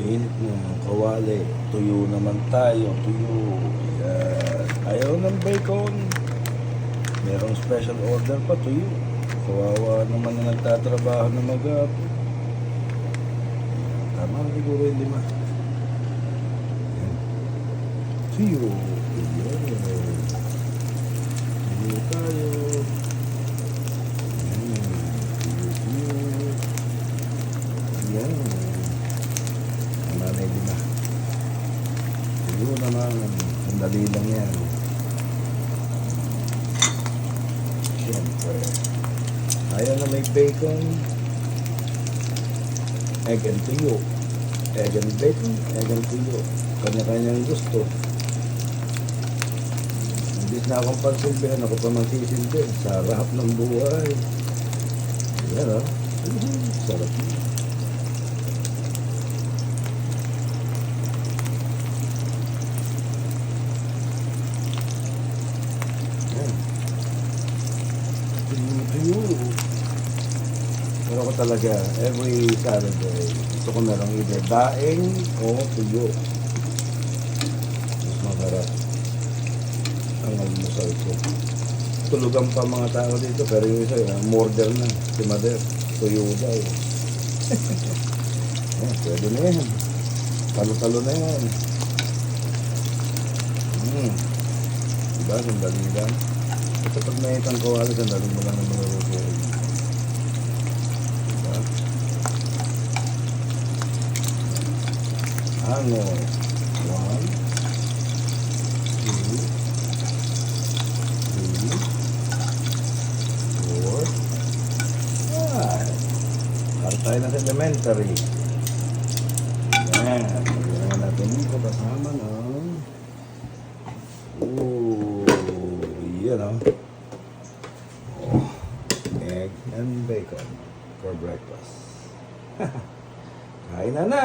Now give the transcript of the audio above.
Init mo, kawali. Tuyo naman tayo, tuyo. Yan. Ayaw ng bacon. Merong special order pa, tuyo. Kawawa naman na nagtatrabaho na mag-apon. Tama siguro yung 5. Yan. Tuyo. Yan. Tuyo tayo. Yan. Tuyo. Yan. Tama na yung 5. Tuyo naman. Sandali lang yan. Siyempre. Ayaw na may bacon. Egg and tuyo. Egg and bacon, egg and tuyo. Kanya-kanyang gusto. Hindi na akong pagsilbihan, ako pa magsisilbi. Sa rahap ng buhay. Yan o. Sarap yun. Yan. Tuyo. Pero ako talaga, every Saturday, gusto ko merong either daing o tuyo. Mas masarap ang almusal ko. Tulugan pa mga tao dito, pero yung isa, murder na. Si Mother, tuyo daw. Pwede na yan. Talo-talo na yan. Diba, sandali lang. Kasi pag may itang kawali, sandali mo lang ang mga ano, 1, 2, 3, 4, 5. Para tayo na sa elementary. Yan. Lagyan natin dito kasama ng yan o. Egg and bacon for breakfast. Kain na na!